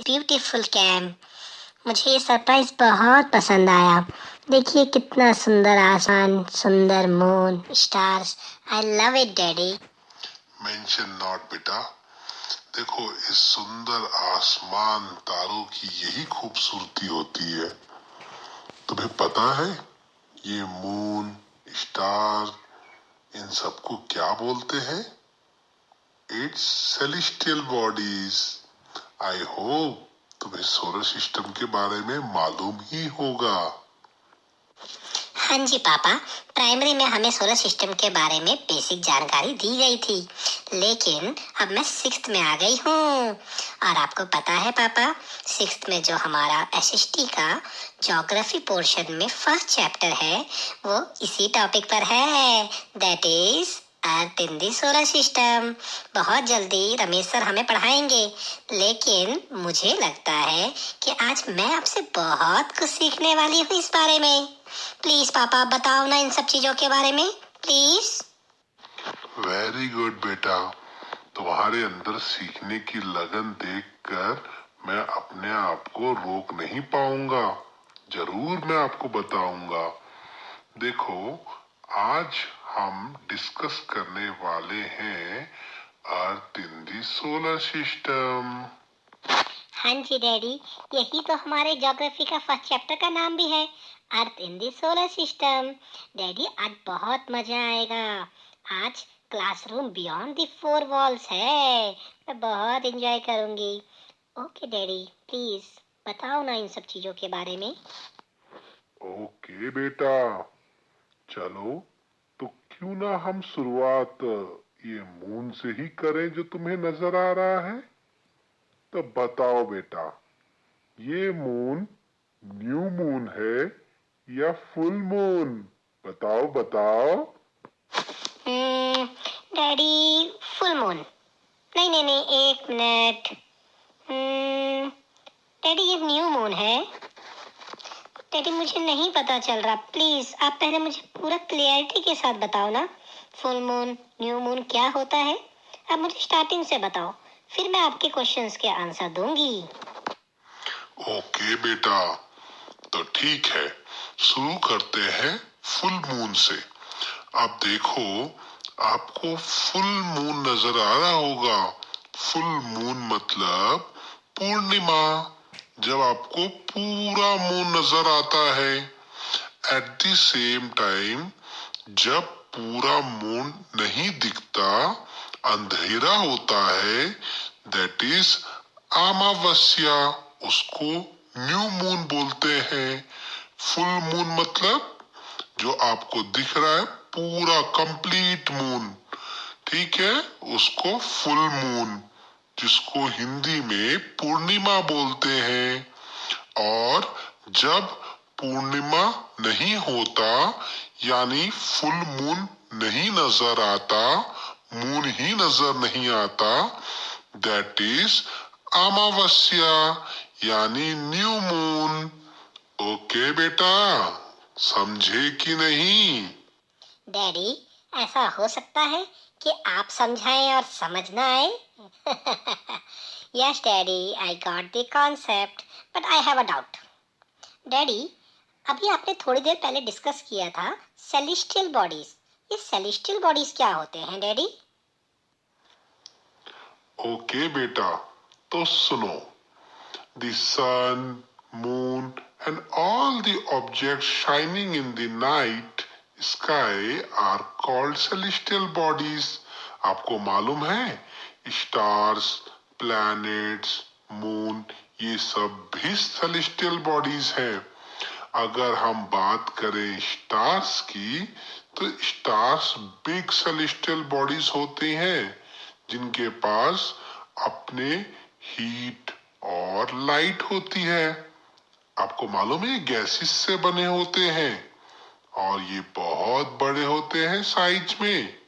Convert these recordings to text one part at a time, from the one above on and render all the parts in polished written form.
Beautiful cam, मुझे ये surprise बहुत पसंद आया। देखिए कितना सुंदर आसमान, सुंदर moon, stars. I love it daddy. Mention not बेटा। देखो, इस सुंदर आसमान तारों की यही खूबसूरती होती है। तुम्हें पता है ये मून, स्टार, इन सबको क्या बोलते हैं? It's celestial bodies. I hope तुम्हें सोलर सिस्टम के बारे में मालूम ही होगा। हाँ जी पापा, प्राइमरी में हमें सोलर सिस्टम के बारे में बेसिक जानकारी दी गई थी, लेकिन अब मैं 6th में आ गई हूँ। और आपको पता है पापा, 6th में जो हमारा एसएसटी का ज्योग्राफी पोर्शन में फर्स्ट चैप्टर है, वो इसी टॉपिक पर है। That is earth in the solar system. बहुत जल्दी रमेश सर हमें पढ़ाएंगे, लेकिन मुझे लगता है कि आज मैं आपसे बहुत कुछ सीखने वाली हूँ इस बारे में। प्लीज पापा बताओ ना इन सब चीजों के बारे में, प्लीज। वेरी गुड बेटा। तुम्हारे अंदर सीखने की लगन देखकर मैं अपने आप को रोक नहीं पाऊंगा। जरूर मैं आपको बताऊंगा। देखो, आज हम डिस्कस करने वाले हैं अर्थ इन दी सोलर सिस्टम। हाँ जी डैडी, यही तो हमारे ज्योग्राफी का फर्स्ट चैप्टर का नाम भी है, अर्थ इन दी सोलर सिस्टम। डैडी आज बहुत मजा आएगा। आज क्लासरूम बियॉन्ड दी 4 वॉल्स है। मैं बहुत एंजॉय करूंगी। ओके डैडी, प्लीज बताओ ना इन सब चीजों के बारे में। ओके बेटा, चलो तो क्यों ना हम शुरुआत ये मून से ही करें जो तुम्हें नजर आ रहा है। तो बताओ बेटा, ये मून न्यू मून है या फुल मून? बताओ बताओ। Daddy full moon. नहीं नहीं नहीं, एक मिनट। डैडी ये न्यू मून है। डैडी मुझे नहीं पता चल रहा, प्लीज आप पहले मुझे पूरा क्लियरिटी के साथ बताओ ना। फुल मून, न्यू मून क्या होता है? आप मुझे स्टार्टिंग से बताओ, फिर मैं आपके क्वेश्चंस के आंसर दूंगी। ओके बेटा, तो ठीक है, शुरू करते हैं फुल मून से। अब देखो, आपको फुल मून नजर आ रहा होगा। फुल मून मतलब पूर्णिमा। जब आपको पूरा मून नजर आता है। एट द सेम टाइम, जब पूरा मून नहीं दिखता, अंधेरा होता है, दैट इज अमावस्या। उसको न्यू मून बोलते हैं। फुल मून मतलब जो आपको दिख रहा है पूरा कंप्लीट मून, ठीक है, उसको फुल मून, जिसको हिंदी में पूर्णिमा बोलते हैं। और जब पूर्णिमा नहीं होता, यानी फुल मून नहीं नजर आता, मून ही नजर नहीं आता, दैट इज अमावस्या, यानी न्यू मून। ओके बेटा, समझे कि नहीं? डैडी ऐसा हो सकता है कि आप समझाएं और समझ ना आए। Yes daddy, I got the concept, but I have a doubt. Daddy अभी आपने थोड़ी देर पहले डिस्कस किया था सेलेस्टियल बॉडीज। ये सेलेस्टियल बॉडीज क्या होते हैं डैडी? ओके बेटा, तो सुनो। The sun, moon, and all the objects shining in the night sky are called celestial bodies. आपको मालूम है, स्टार्स, प्लैनेट्स, मून, ये सब भी सेलेस्टियल बॉडीज हैं। अगर हम बात करें स्टार्स की, तो स्टार्स बिग सेलेस्टियल बॉडीज होती हैं, जिनके पास अपने हीट और लाइट होती है। आपको मालूम है गैसेस से बने होते हैं और ये बहुत बड़े होते हैं साइज में।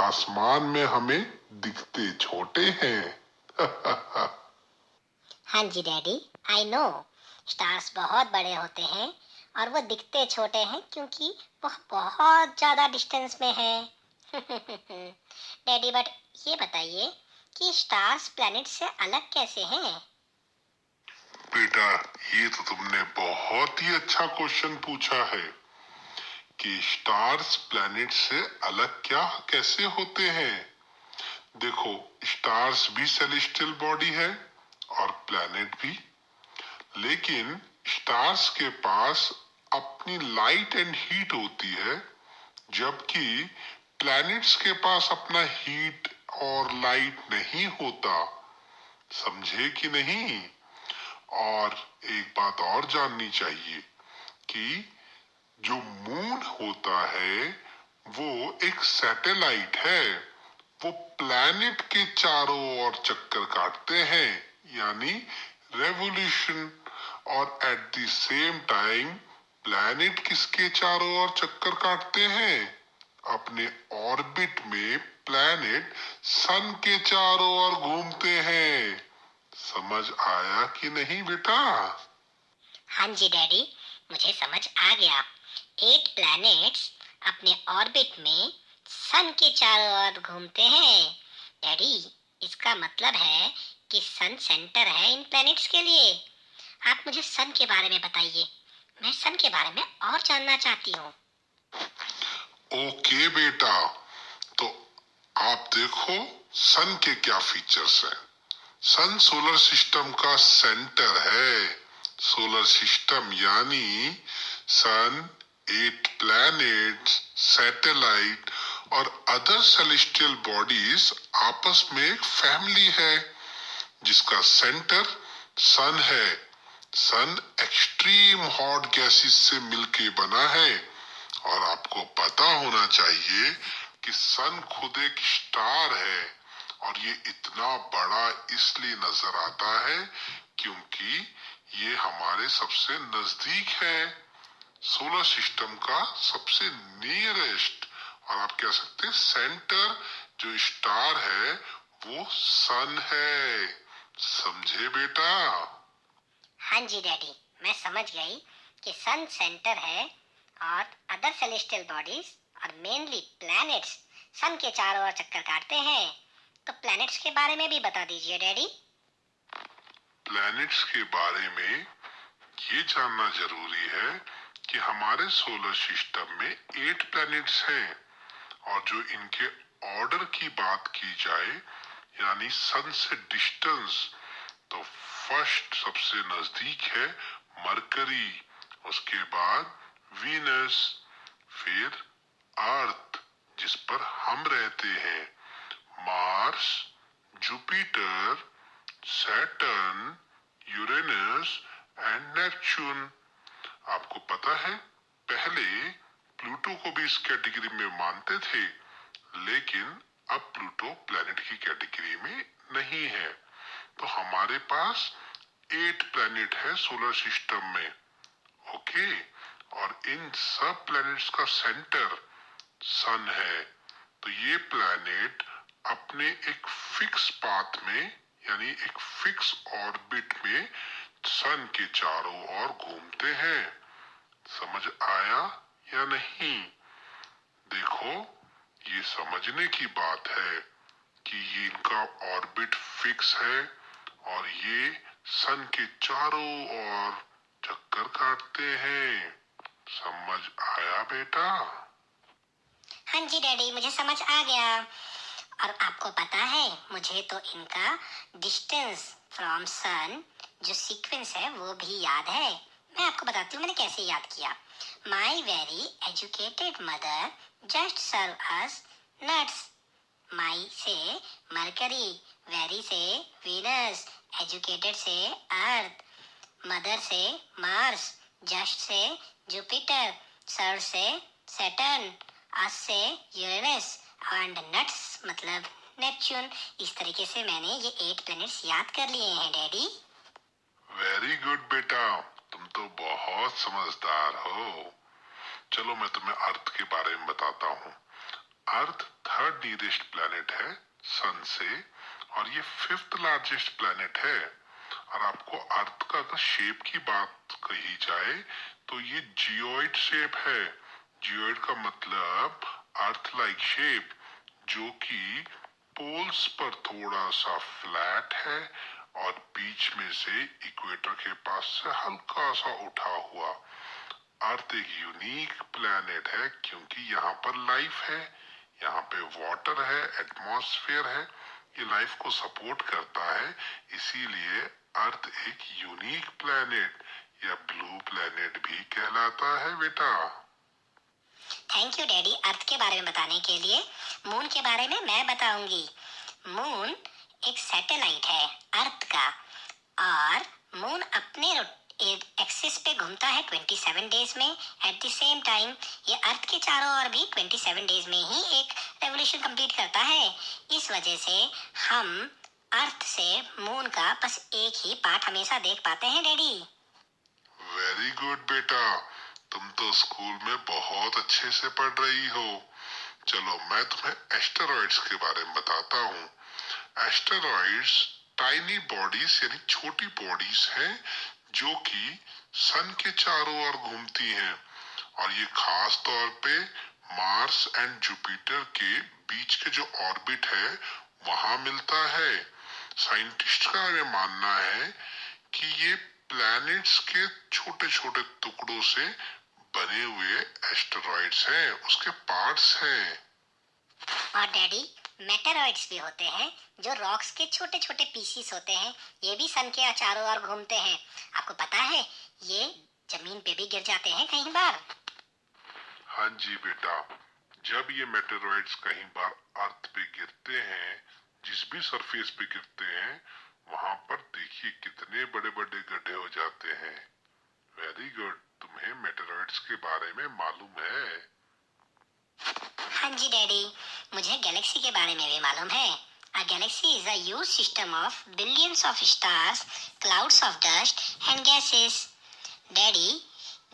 आसमान में हमें दिखते छोटे हैं। हाँ जी डैडी, आई नो स्टार्स बहुत बड़े होते हैं और वो दिखते छोटे हैं क्योंकि वो बहुत ज्यादा डिस्टेंस में है। डैडी बट ये बताइए कि स्टार्स प्लैनेट से अलग कैसे हैं? बेटा, ये तो तुमने बहुत ही अच्छा क्वेश्चन पूछा है कि स्टार्स प्लैनेट से अलग क्या कैसे होते हैं। देखो, स्टार्स भी सेलेस्टियल बॉडी है और प्लैनेट भी, लेकिन स्टार्स के पास अपनी लाइट एंड हीट होती है, जबकि प्लैनेट्स के पास अपना हीट और लाइट नहीं होता। समझे कि नहीं? और एक बात और जाननी चाहिए कि जो मून होता है वो एक सैटेलाइट है। वो प्लैनेट के चारों ओर चक्कर काटते हैं, यानी रेवोल्यूशन। और at the same time planet किसके चारों ओर चक्कर काटते हैं? अपने ऑर्बिट में प्लैनेट सन के चारों ओर घूमते हैं। समझ आया कि नहीं बेटा? हाँ जी डैडी, मुझे समझ आ गया। 8 प्लैनेट्स अपने ऑर्बिट में सन के चारों ओर घूमते हैं। डैडी, इसका मतलब है कि सन सेंटर है इन प्लैनेट्स के लिए। आप मुझे सन के बारे में बताइए, मैं सन के बारे में और जानना चाहती हूँ। ओके बेटा, तो आप देखो सन के क्या फीचर्स हैं। सन सोलर सिस्टम का सेंटर है। सोलर सिस्टम यानी सन, 8 प्लैनेट्स, सैटेलाइट और अदर सेलेस्टियल बॉडीज आपस में एक फैमिली है जिसका सेंटर सन है। सन एक्सट्रीम हॉट गैसेस से मिलके बना है। और आपको पता होना चाहिए कि सन खुद एक स्टार है, और ये इतना बड़ा इसलिए नजर आता है क्योंकि ये हमारे सबसे नजदीक है। सोलर सिस्टम का सबसे नियरेस्ट, और आप कह सकते हैं सेंटर जो स्टार है, वो सन है। समझे बेटा? हाँ जी डैडी, मैं समझ गई कि सन सेंटर है और अदर सेलेस्टियल बॉडीज और मेनली प्लैनेट्स सन के चारों ओर चक्कर काटते हैं। तो प्लैनेट्स के बारे में भी बता दीजिए डैडी। प्लैनेट्स के बारे में ये जानना जरूरी है कि हमारे सोलर सिस्टम में 8 प्लैनेट्स हैं, और जो इनके ऑर्डर की बात की जाए यानी सन से डिस्टेंस, तो फर्स्ट सबसे नजदीक है मरकरी, उसके बाद वीनस, फिर अर्थ जिस पर हम रहते हैं, Mars, Jupiter, Saturn, Uranus and Neptune. आपको पता है पहले प्लूटो को भी इस कैटेगरी में मानते थे, लेकिन अब प्लूटो प्लैनेट की कैटेगरी में नहीं है। तो हमारे पास 8 प्लैनेट है सोलर सिस्टम में। ओके, और इन सब प्लैनेट्स का सेंटर सन है। तो ये प्लैनेट अपने एक फिक्स पाथ में, यानी एक फिक्स ऑर्बिट में सन के चारों ओर घूमते हैं। समझ आया या नहीं? देखो, ये समझने की बात है कि ये इनका ऑर्बिट फिक्स है और ये सन के चारों ओर चक्कर काटते हैं। समझ आया बेटा? हाँ जी डैडी, मुझे समझ आ गया। और आपको पता है, मुझे तो इनका डिस्टेंस फ्रॉम सन जो सीक्वेंस है वो भी याद है। मैं आपको बताती हूँ मैंने कैसे याद किया। My very educated mother just serve us nuts. My से मरकरी, वेरी से वीनस, एजुकेटेड से अर्थ, मदर से मार्स, जस्ट से जुपिटर, सर्व से सैटर्न, अस से यूरेनस एंड नट्स मतलब नेपच्यून। इस तरीके से मैंने ये 8 प्लैनेट्स याद कर लिए हैं डैडी। वेरी गुड बेटा, तुम तो बहुत समझदार हो। चलो मैं तुम्हें अर्थ के बारे में बताता हूँ। अर्थ थर्ड नियरेस्ट प्लैनेट है सन से, और ये 5th लार्जेस्ट प्लैनेट है। और आपको अर्थ का अगर शेप की बात कही जाए तो ये जियोइड शेप है। जियोइड का मतलब अर्थ लाइक शेप, जो कि पोल्स पर थोड़ा सा फ्लैट है और बीच में से इक्वेटर के पास से हल्का सा उठा हुआ। अर्थ एक यूनिक प्लैनेट है क्योंकि यहाँ पर लाइफ है, यहाँ पे वाटर है, एटमॉस्फेयर है, ये लाइफ को सपोर्ट करता है। इसीलिए अर्थ एक यूनिक प्लैनेट या ब्लू प्लैनेट भी कहलाता है बेटा। थैंक यू डैडी अर्थ के बारे में बताने के लिए। मून के बारे में मैं बताऊंगी। मून एक सैटेलाइट है अर्थ का, और मून अपने एक्सिस पे घूमता है 27 डेज में। एट द सेम टाइम ये अर्थ के चारों ओर भी 27 डेज में ही एक रेवोल्यूशन कंप्लीट करता है। इस वजह से हम अर्थ से मून का बस एक ही पार्ट हमेशा देख पाते हैं डैडी। वेरी गुड बेटा, तुम तो स्कूल में बहुत अच्छे से पढ़ रही हो। चलो मैं तुम्हें एस्टेरॉइड्स के बारे में बताता हूँ। एस्टेरॉइड्स टाइनी बॉडीज यानी छोटी बॉडीज हैं जो कि सन के चारों ओर घूमती हैं, और ये खास तौर पे मार्स एंड जुपिटर के बीच के जो ऑर्बिट है वहां मिलता है। साइंटिस्ट का ये मानना है कि ये प्लैनेट्स के छोटे छोटे टुकड़ों से बने हुए एस्टेरॉइड्स हैं, उसके पार्ट्स हैं। और डैडी मेटेरॉइड्स भी होते हैं जो रॉक्स के छोटे छोटे पीसीस होते हैं, ये भी सन के चारों ओर घूमते हैं। आपको पता है ये जमीन पे भी गिर जाते हैं कई बार। हाँ जी बेटा, जब ये मेटेरॉइड्स कहीं बार अर्थ पे गिरते हैं, जिस भी सरफेस पे गिरते हैं, वहां पर देखिए कितने बड़े बड़े गड्ढे हो जाते हैं। वेरी गुड, तुम्हें मेटेरॉइड्स के बारे में मालूम है। हाँ जी डैडी, मुझे गैलेक्सी के बारे में भी मालूम है। A galaxy is a huge system of billions of stars, clouds of dust and gases. Daddy,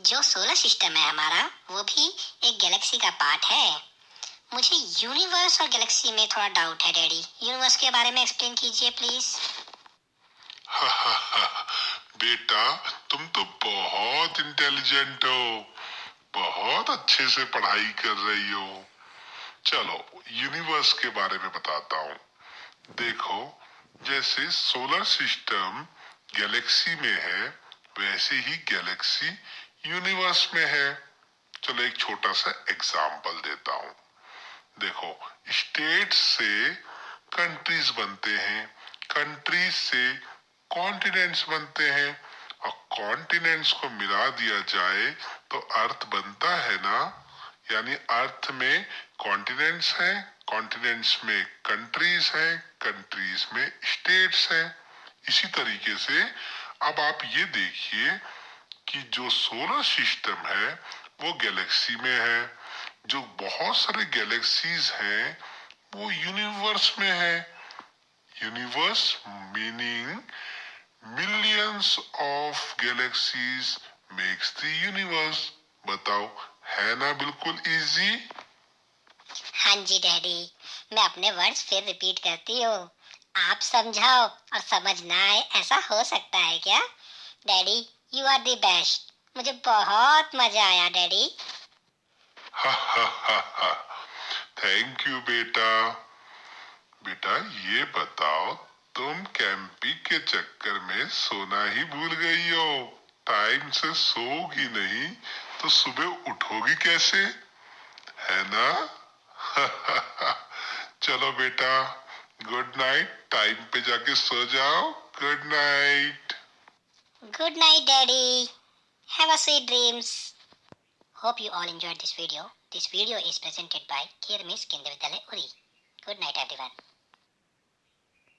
जो सोलर सिस्टम है हमारा वो भी एक गैलेक्सी का पार्ट है। मुझे यूनिवर्स और गैलेक्सी में थोड़ा डाउट है डैडी। यूनिवर्स के बारे में एक्सप्लेन कीजिए प्लीज। बेटा, तुम तो बहुत इंटेलिजेंट हो, बहुत अच्छे से पढ़ाई कर रही हो। चलो यूनिवर्स के बारे में बताता हूँ। देखो, जैसे सोलर सिस्टम गैलेक्सी में है, वैसे ही गैलेक्सी यूनिवर्स में है। चलो एक छोटा सा एग्जाम्पल देता हूँ। देखो, स्टेट से कंट्रीज बनते हैं, कंट्रीज से कॉन्टिनेंट्स बनते हैं, और कॉन्टिनेंट्स को मिला दिया जाए तो अर्थ बनता है ना। यानी अर्थ में कॉन्टिनेंट्स हैं, कॉन्टिनेंट्स में कंट्रीज हैं, कंट्रीज में स्टेट्स हैं। इसी तरीके से अब आप ये देखिए कि जो सोलर सिस्टम है वो गैलेक्सी में है, जो बहुत सारे गैलेक्सीज हैं वो यूनिवर्स में है। Universe meaning millions of galaxies makes the universe. बताओ, है ना बिल्कुल इजी। हाँ जी डैडी, मैं अपने वर्ड्स फिर रिपीट करती हूँ। आप समझाओ और समझ ना आए ऐसा हो सकता है क्या? Daddy you are the best. मुझे बहुत मजा आया डैडी। थैंक यू बेटा। बेटा ये बताओ, तुम कैंपी के चक्कर में सोना ही भूल गई हो। टाइम से सोओगी नहीं तो सुबह उठोगी कैसे, है ना? चलो बेटा, गुड नाइट। टाइम पे जाके सो जाओ। Good night. Good night, Daddy. Have a sweet dreams. Hope you all enjoyed this video. This video is presented by Kirmis Kendra Vidyalaya Uri. Good night, everyone.